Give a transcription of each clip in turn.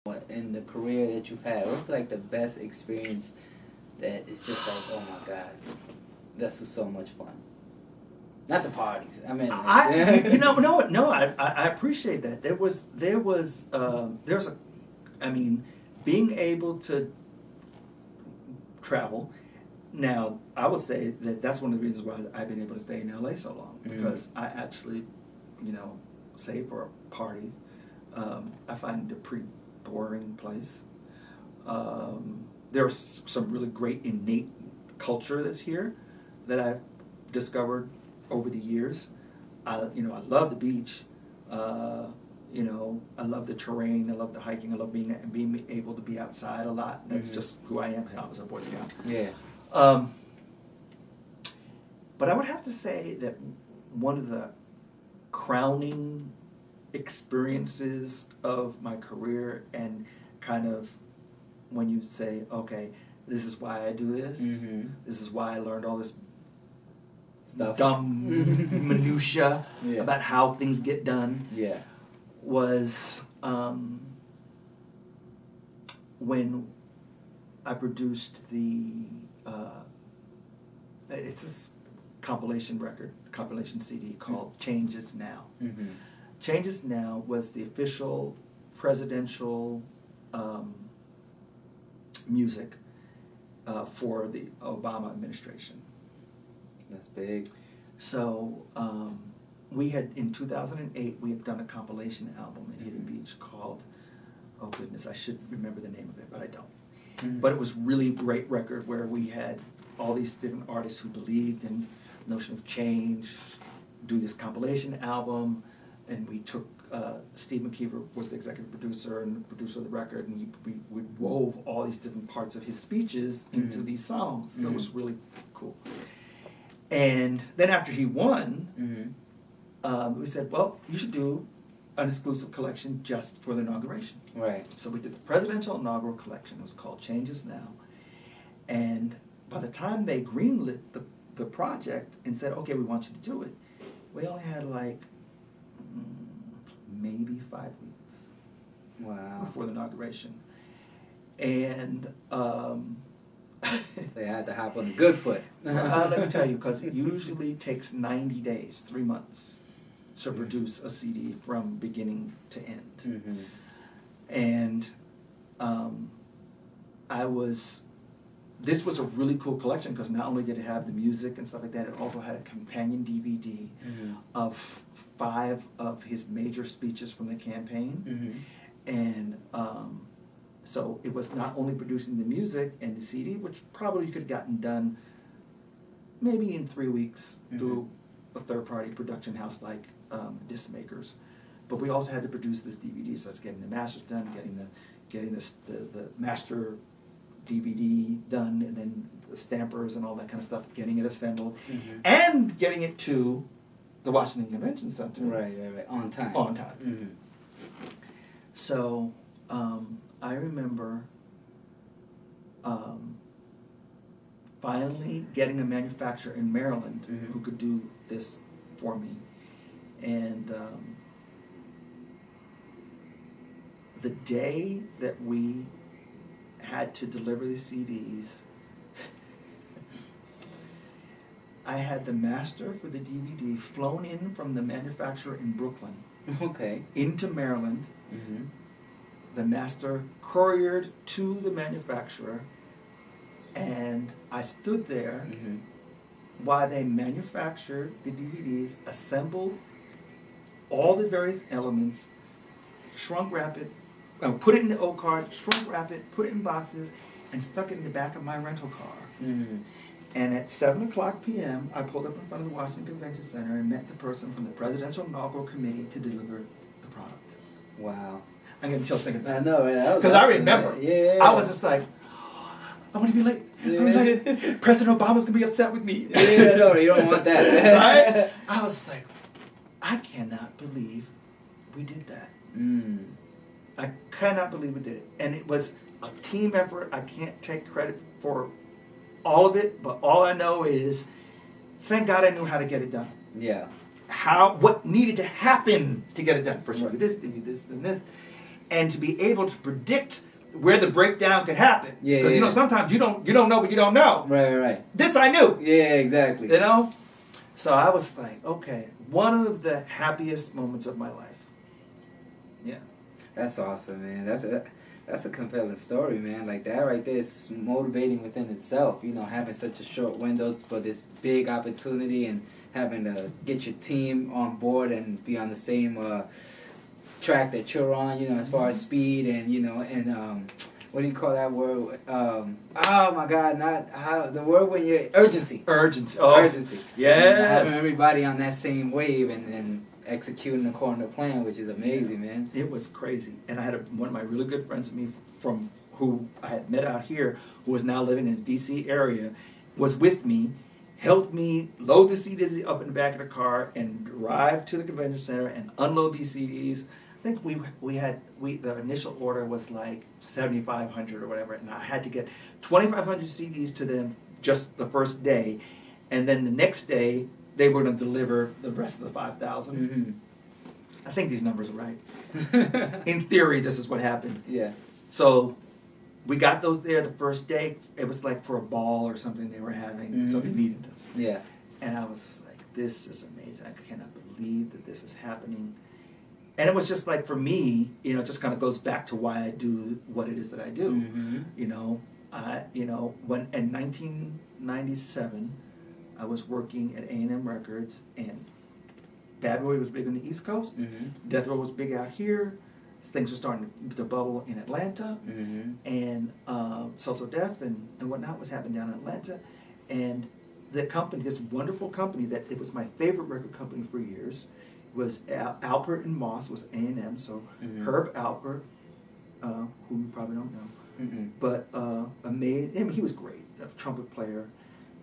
in the career that you've had, what's like the best experience that it's just like, oh my God, this was so much fun? Not the parties. I mean, I appreciate that. There's being able to travel. Now, I would say that that's one of the reasons why I've been able to stay in LA so long, because I actually, save for a party. I find it a pretty boring place. There's some really great innate culture that's here that I've discovered over the years. I love the beach. I love the terrain. I love the hiking. I love being able to be outside a lot. That's just who I am. I was a Boy Scout. Yeah. But I would have to say that one of the crowning experiences of my career, and kind of when you say, okay, this is why I do this, this is why I learned all this stuff, dumb minutia about how things get done, was when I produced it's a compilation CD called Changes Now. Changes Now was the official presidential music for the Obama administration. That's big. So in 2008, we had done a compilation album in Hidden Beach called, oh goodness, I should remember the name of it, but I don't. But it was really a great record where we had all these different artists who believed in the notion of change, do this compilation album, and we took, Steve McKeever was the executive producer and producer of the record, and we wove all these different parts of his speeches into these songs, so it was really cool. And then after he won, we said, well, you should do an exclusive collection just for the inauguration. Right. So we did the presidential inaugural collection. It was called Changes Now. And by the time they greenlit the project and said, okay, we want you to do it, we only had like maybe 5 weeks before the inauguration. And they had to hop on the good foot. let me tell you, because it usually takes 90 days, 3 months, to produce a CD from beginning to end. And this was a really cool collection, because not only did it have the music and stuff like that, it also had a companion DVD of 5 of his major speeches from the campaign. And so it was not only producing the music and the CD, which probably could have gotten done maybe in 3 weeks through a third-party production house like Disc Makers, but we also had to produce this DVD. So it's getting the masters done, getting the master DVD done, and then the stampers and all that kind of stuff, getting it assembled, and getting it to the Washington Convention Center. Right. On time. On time. So I remember finally getting a manufacturer in Maryland who could do this for me. And the day that we had to deliver the CDs, I had the master for the DVD flown in from the manufacturer in Brooklyn into Maryland. The master couriered to the manufacturer, and I stood there while they manufactured the DVDs, assembled all the various elements, shrunk wrap it, put it in the O card, shrunk wrap it, put it in boxes, and stuck it in the back of my rental car. And at 7:00 p.m., I pulled up in front of the Washington Convention Center and met the person from the Presidential Inaugural Committee to deliver the product. Wow. I'm getting chills thinking about it. I know, man. Because I remember. I was just like, I'm going to be late. President Obama's going to be upset with me. No, you don't want that. Right? I was like, I cannot believe we did that. I cannot believe we did it. And it was a team effort. I can't take credit for all of it, but all I know is, thank God I knew how to get it done. Yeah. What needed to happen to get it done. First you do this, then you do this, then this. and to be able to predict where the breakdown could happen. Yeah. Because, you know, sometimes you don't know what you don't know. Right. This I knew. Yeah, exactly. You know? So I was like, okay, one of the happiest moments of my life. Yeah. That's awesome, man. That's a compelling story, man. Like, that right there is motivating within itself. You know, having such a short window for this big opportunity and having to get your team on board and be on the same track that you're on, you know, as far as speed and, you know, and what do you call that word? Oh my God, the word when you're urgency. Urgency. Yeah. Having everybody on that same wave and executing according to plan, which is amazing, man. It was crazy. And I had one of my really good friends of me from who I had met out here, who was now living in the D.C. area, was with me, helped me load the CDs up in the back of the car and drive to the convention center and unload these CDs. I think the initial order was like 7,500 or whatever, and I had to get 2,500 CDs to them just the first day, and then the next day they were going to deliver the rest of the 5,000. Mm-hmm. I think these numbers are right. In theory, this is what happened. Yeah. So we got those there the first day. It was like for a ball or something they were having, so they needed them. Yeah. And I was just like, this is amazing. I cannot believe that this is happening. And it was just like, for me, you know, it just kind of goes back to why I do what it is that I do. Mm-hmm. You know, when in 1997, I was working at A&M Records, and Bad Boy was big on the East Coast. Mm-hmm. Death Row was big out here. Things were starting to bubble in Atlanta. Mm-hmm. And So Def and whatnot was happening down in Atlanta. And the company, this wonderful company that it was my favorite record company for years, was Alpert and Moss was A&M. So Herb Alpert, who you probably don't know, but amazing. I mean, he was great, a trumpet player.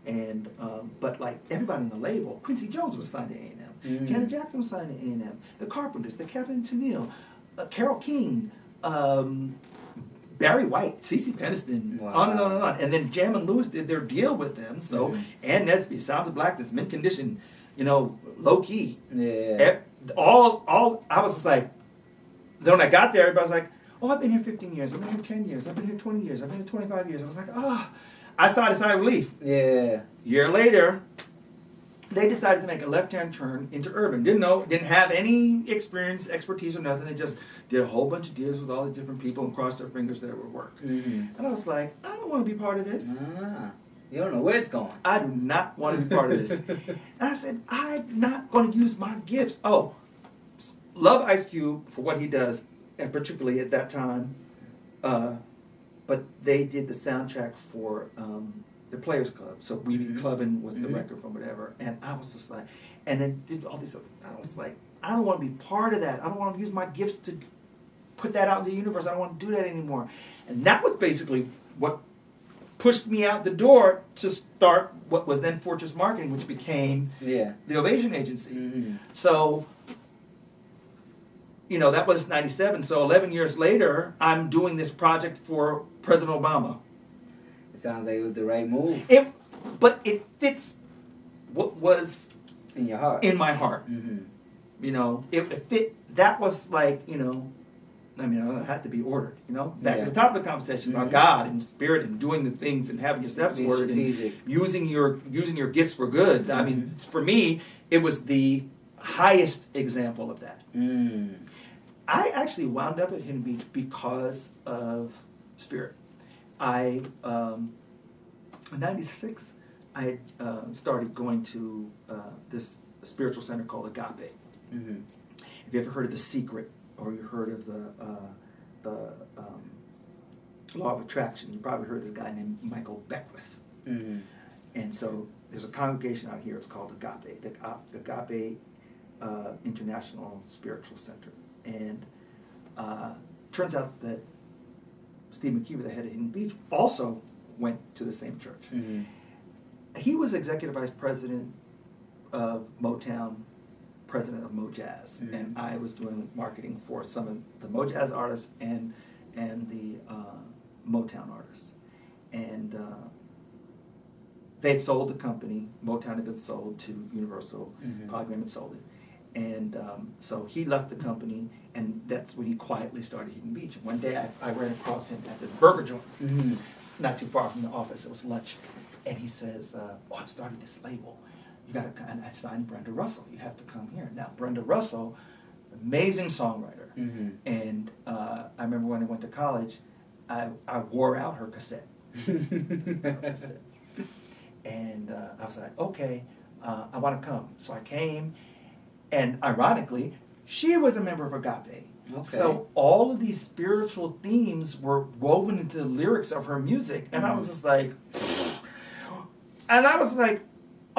And but like everybody in the label, Quincy Jones was signed to A&M, Janet Jackson was signed to A&M, the Carpenters, the Kevin Tennille, Carole King, Barry White, CeCe Peniston, on and on and on. And then Jam and Lewis did their deal with them. So Ann Nesby, Sounds of Blackness, Mint Condition, you know, Low Key. Yeah. All I was just like, then when I got there, everybody was like, oh, I've been here 15 years, I've been here 10 years, I've been here 20 years, I've been here 25 years. I was like, I saw a sigh of relief. Yeah. Year later, they decided to make a left-hand turn into urban. Didn't have any experience, expertise, or nothing. They just did a whole bunch of deals with all the different people and crossed their fingers that it would work. And I was like, I don't want to be part of this. You don't know where it's going. I do not want to be part of this. And I said, I'm not going to use my gifts. Oh, love Ice Cube for what he does, and particularly at that time. But they did the soundtrack for the Players Club. So We Be Clubbin' was the record from whatever. And I was just like, and then did all these, I was like, I don't want to be part of that. I don't want to use my gifts to put that out in the universe. I don't want to do that anymore. And that was basically what pushed me out the door to start what was then Fortress Marketing, which became the Ovation Agency. So, you know, that was 97. So 11 years later, I'm doing this project for President Obama. It sounds like it was the right move. But it fits what was in your heart. In my heart. You know, it fit. That was like, you know, I mean, it had to be ordered, you know? Back to the top of the conversation about God and spirit and doing the things and having your steps ordered and using your gifts for good. I mean, for me, it was the highest example of that. I actually wound up at Hidden Beach because of spirit. In 96, I had started going to this spiritual center called Agape. Have you ever heard of The Secret? Or you heard of the Law of Attraction? You probably heard of this guy named Michael Beckwith. And so there's a congregation out here. It's called Agape, the Agape International Spiritual Center. And turns out that Steve McKeever, the head of Hidden Beach, also went to the same church. He was executive vice president of Motown, president of Mojazz, and I was doing marketing for some of the Mojazz artists and the Motown artists. And they had sold the company. Motown had been sold to Universal. Polygram had sold it. And so he left the company, and that's when he quietly started Hidden Beach. And one day I ran across him at this burger joint, not too far from the office. It was lunch. And he says, I've started this label. You got to, and I signed Brenda Russell. You have to come here. Now, Brenda Russell, amazing songwriter. And I remember when I went to college, I wore out her cassette. And I was like, okay, I want to come. So I came. And ironically, she was a member of Agape. Okay. So all of these spiritual themes were woven into the lyrics of her music. And I was just like,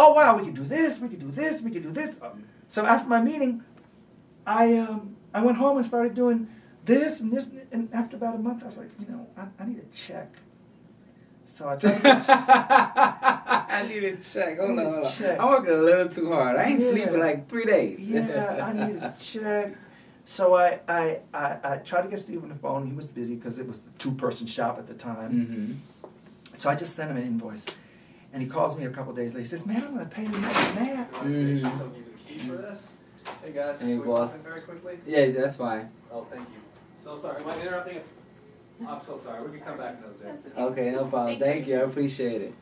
oh wow, we could do this, we could do this, we could do this. So after my meeting, I went home and started doing this, and after about a month, I was like, I need a check. So I tried to I need a check. Hold on. I'm working a little too hard. I ain't sleeping like 3 days. Yeah, I needed a check. So I tried to get Steve on the phone. He was busy because it was the 2-person shop at the time. So I just sent him an invoice. And he calls me a couple days later. He says, man, I'm going to pay you more than that. Don't give you the key for this. Hey guys, can we talk very quickly? Yeah, that's fine. Oh, thank you. So sorry, am I interrupting? I'm so sorry. We can come back another day. Okay, no problem. Thank you. I appreciate it.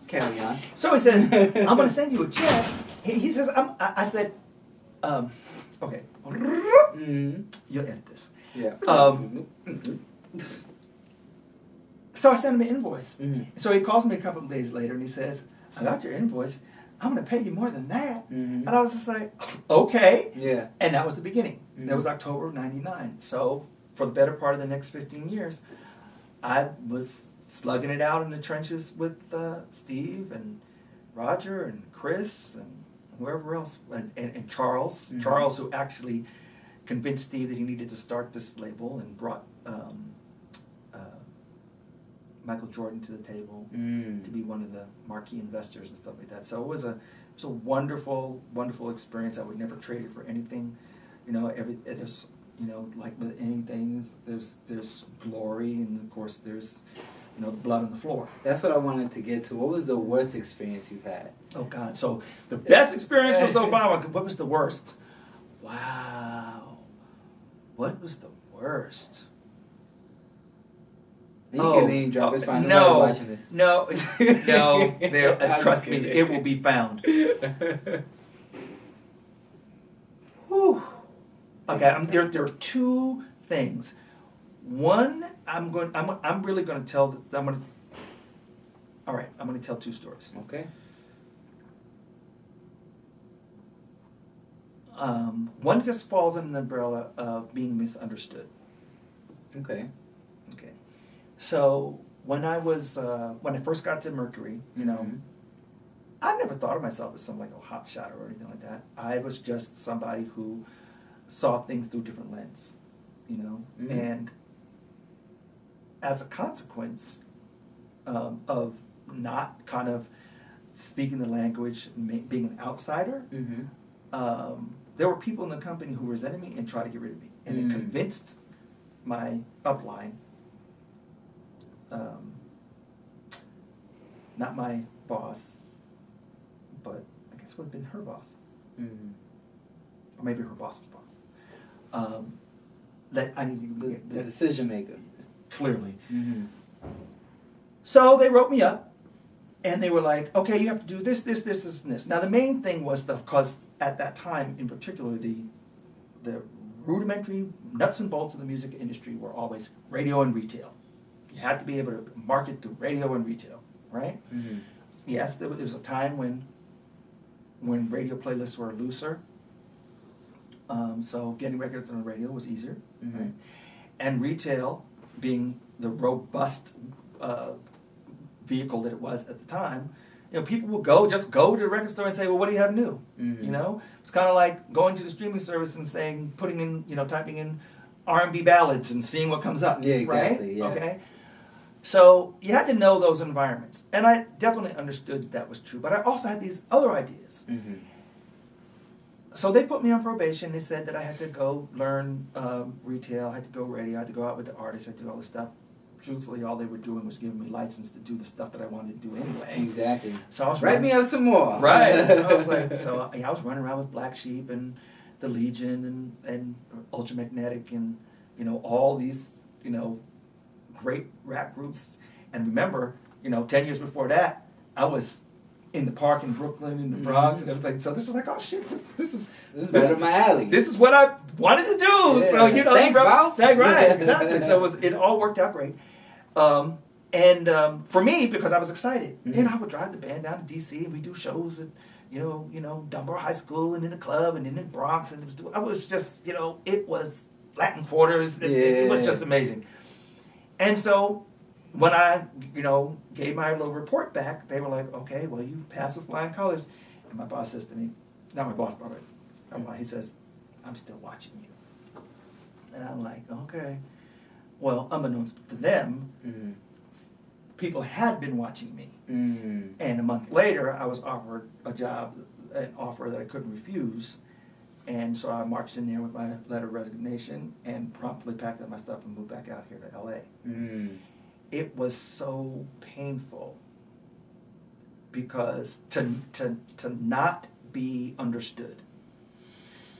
Carry on. So he says, I'm going to send you a check. He says, I said, okay. You'll edit this. Yeah. So I sent him an invoice. So he calls me a couple of days later and he says, I got your invoice. I'm going to pay you more than that. And I was just like, okay. Yeah. And that was the beginning. That was October of 99. So for the better part of the next 15 years, I was slugging it out in the trenches with Steve and Roger and Chris and whoever else. And Charles. Charles, who actually convinced Steve that he needed to start this label and brought Michael Jordan to the table to be one of the marquee investors and stuff like that. So it was a wonderful, wonderful experience. I would never trade it for anything. There's like with anything, there's glory, and of course there's the blood on the floor. That's what I wanted to get to. What was the worst experience you've had? Oh God! So the best experience was the Obama. What was the worst? Wow. What was the worst? You can name drop. It's fine. No, watching this. no. Trust me, it will be found. Whew. Okay, there are 2 things. One, I'm really going to tell. All right, I'm going to tell 2 stories. Okay. One just falls under the umbrella of being misunderstood. Okay. So when I first got to Mercury, I never thought of myself as some like a hot shot or anything like that. I was just somebody who saw things through different lens, and as a consequence of not kind of speaking the language, being an outsider, there were people in the company who resented me and tried to get rid of me, and it convinced my upline. Not my boss, but I guess would have been her boss, or maybe her boss's boss. That I need to get the decision maker. Clearly. So they wrote me up, and they were like, "Okay, you have to do this, this, this, this, and this." Now the main thing was because at that time, in particular, the rudimentary nuts and bolts of the music industry were always radio and retail. You had to be able to market through radio and retail, right? Yes, there was a time when radio playlists were looser, so getting records on the radio was easier, right? And retail, being the robust vehicle that it was at the time, people would just go to the record store and say, "Well, what do you have new?" It's kind of like going to the streaming service and saying, typing in R&B ballads and seeing what comes up. Yeah, exactly. Right? Yeah. Okay. So you had to know those environments, and I definitely understood that was true. But I also had these other ideas. So they put me on probation. They said that I had to go learn retail. I had to go radio. I had to go out with the artists. I had to do all this stuff. truthfully, all they were doing was giving me license to do the stuff that I wanted to do anyway. Exactly. So I was write me up some more. Right. So I was like, I was running around with Black Sheep and the Legion and Ultramagnetic and, all these, great rap groups. And remember, 10 years before that, I was in the park in Brooklyn, in the Bronx, and everything. So this is like, oh shit, this is right up my alley. This is what I wanted to do. Yeah. So Thanks, boss. Right, exactly. So it all worked out great. And for me, because I was excited, I would drive the band down to DC and we do shows at Dunbar High School and in the club and in the Bronx, and I was just it was Latin Quarters. It was just amazing. And so when I, gave my little report back, they were like, okay, well, you passed with flying colors. And my boss says to me, not my boss, probably, he says, I'm still watching you. And I'm like, okay. Well, unbeknownst to them, people had been watching me. And a month later, I was offered an offer that I couldn't refuse. And so I marched in there with my letter of resignation and promptly packed up my stuff and moved back out here to LA. It was so painful because to not be understood.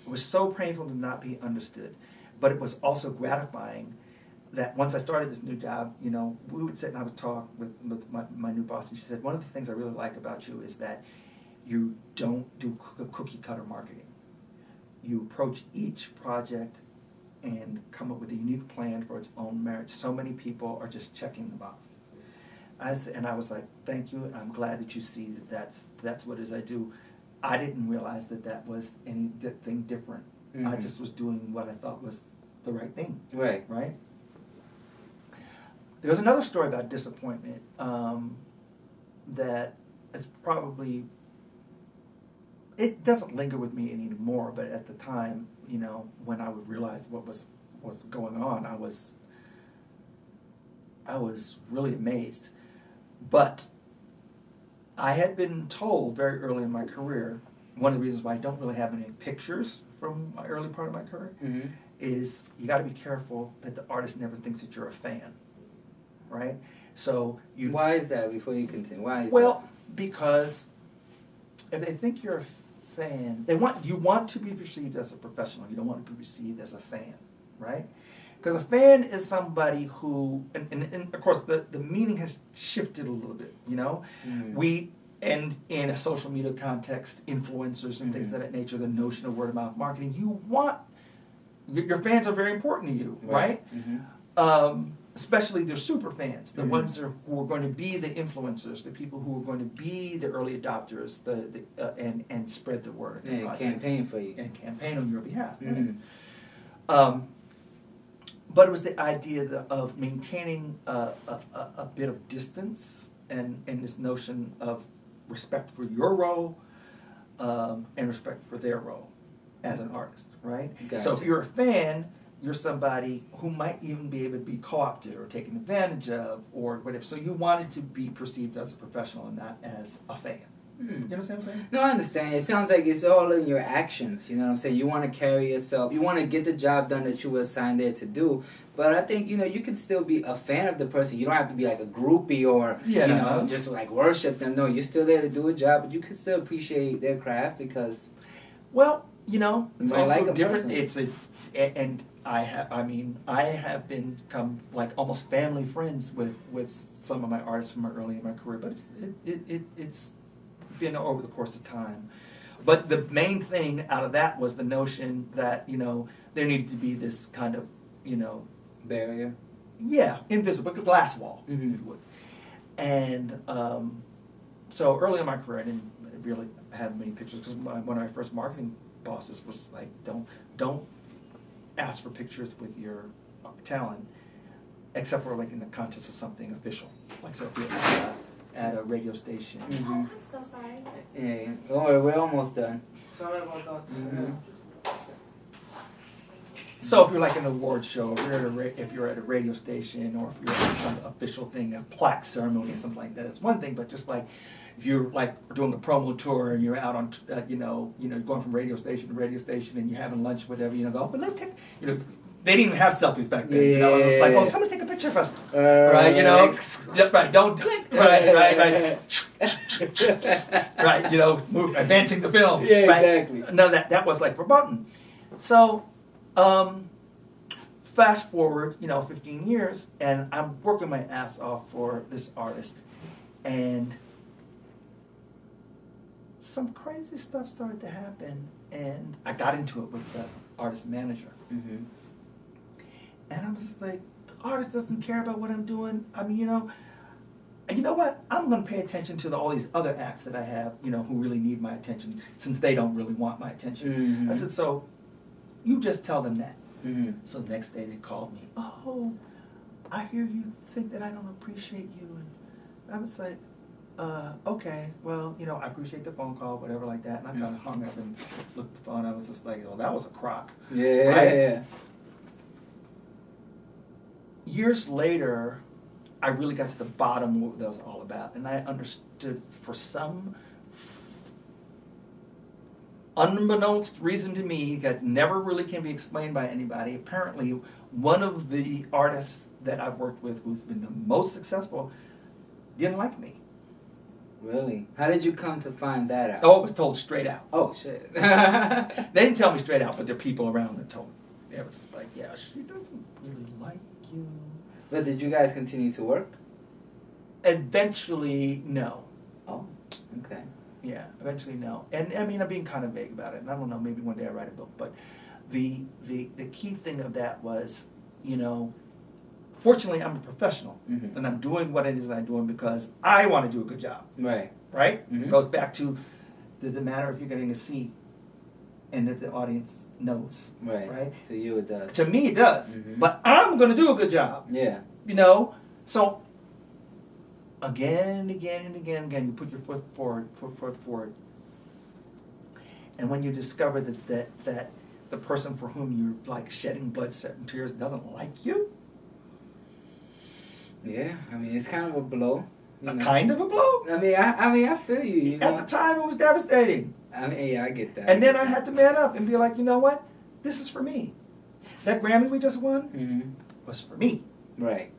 It was so painful to not be understood, but it was also gratifying that once I started this new job, we would sit and I would talk with my new boss, and she said, one of the things I really like about you is that you don't do cookie cutter marketing. You approach each project and come up with a unique plan for its own merits. So many people are just checking the box. And I was like, thank you, I'm glad that you see that that's what it is I do. I didn't realize that was anything different. I just was doing what I thought was the right thing. Right. Right? There's another story about disappointment that it's probably, it doesn't linger with me anymore, but at the time, when I would realize what was going on, I was really amazed. But I had been told very early in my career, one of the reasons why I don't really have any pictures from my early part of my career is you got to be careful that the artist never thinks that you're a fan, right? So Why is that? Before you continue, why is that? Because if they think you're a fan, you want to be perceived as a professional. You don't want to be perceived as a fan, right? Because a fan is somebody who, and of course the meaning has shifted a little bit, And in a social media context, influencers and things of that nature, the notion of word of mouth marketing, your fans are very important to you, right? Especially their super fans, the ones who are going to be the influencers, the people who are going to be the early adopters, and spread the word. And campaign for you. And campaign on your behalf. Right? But it was the idea of maintaining a bit of distance and this notion of respect for your role and respect for their role as an artist, right? Gotcha. So if you're a fan, you're somebody who might even be able to be co-opted or taken advantage of or whatever. So you wanted to be perceived as a professional and not as a fan. You understand what I'm saying? No, I understand. It sounds like it's all in your actions. You know what I'm saying? You want to carry yourself. You want to get the job done that you were assigned there to do. But I think, you can still be a fan of the person. You don't have to be like a groupie or, just like worship them. No, you're still there to do a job, but you can still appreciate their craft because... Well, it's also like different. I have become like almost family friends with some of my artists from early in my career, but it's been over the course of time. But the main thing out of that was the notion that there needed to be this kind of barrier. Yeah, invisible, like a glass wall, if you would. And so early in my career, I didn't really have many pictures because one of my first marketing bosses was like, don't ask for pictures with your talent, except for like in the context of something official, like so if you're at a radio station. Oh, I'm so sorry. Yeah. Don't worry, we're almost done. Sorry about that. So if you're like an award show, if you're at a radio station, or if you're at some official thing, a plaque ceremony or something like that, it's one thing. But just like if you're like doing a promo tour and you're out on, you're going from radio station to radio station and you're having lunch, whatever, go, but let's take, they didn't even have selfies back then. It was like, oh, somebody take a picture. picture first. Right, you know? Just right, don't, right. Right, you know, advancing the film. Yeah, right? exactly. No, that was like verboten. So, fast forward, 15 years, and I'm working my ass off for this artist, and some crazy stuff started to happen, and I got into it with the artist manager. Mm-hmm. And I was just like, the artist doesn't care about what I'm doing. I mean, and you know what? I'm going to pay attention to all these other acts that I have, who really need my attention, since they don't really want my attention. Mm-hmm. I said, so you just tell them that. Mm-hmm. So the next day they called me. Oh, I hear you think that I don't appreciate you. And I was like, okay, well, I appreciate the phone call, whatever like that. And I kind of hung up and looked at the phone. I was just like, oh, that was a crock. Yeah, right? yeah. Years later, I really got to the bottom of what that was all about. And I understood, for some unbeknownst reason to me that never really can be explained by anybody, apparently one of the artists that I've worked with who's been the most successful didn't like me. Really? How did you come to find that out? Oh, it was told straight out. Oh, shit. They didn't tell me straight out, but the people around them told me. It was just like, yeah, she doesn't really like you. But did you guys continue to work? Eventually, no. Oh, okay. Yeah, eventually no. And I mean, I'm being kind of vague about it. And I don't know, maybe one day I'll write a book. But the key thing of that was, fortunately I'm a professional. Mm-hmm. And I'm doing what it is I'm doing because I want to do a good job. Right. Right? Mm-hmm. Goes back to, does it matter if you're getting a seat and if the audience knows? Right? To you it does. To me it does. Mm-hmm. But I'm going to do a good job. Yeah. So again and again and again, you put your foot forward. And when you discover that the person for whom you're like shedding blood, sweat, and tears doesn't like you. Yeah, I mean, it's kind of a blow. Kind of a blow? I mean, I feel you. At the time, it was devastating. I mean, yeah, I get that. And then I had to man up and be like, you know what? This is for me. That Grammy we just won was for me. Right.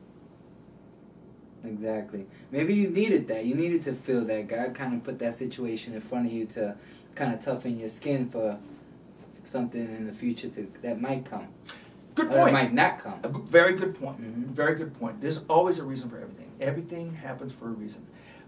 Exactly. Maybe you needed that. You needed to feel that. God kind of put that situation in front of you to kind of toughen your skin for something in the future that might come. Good Or point. that might not come. Very good point. Mm-hmm. Very good point. There's always a reason for everything. Everything happens for a reason.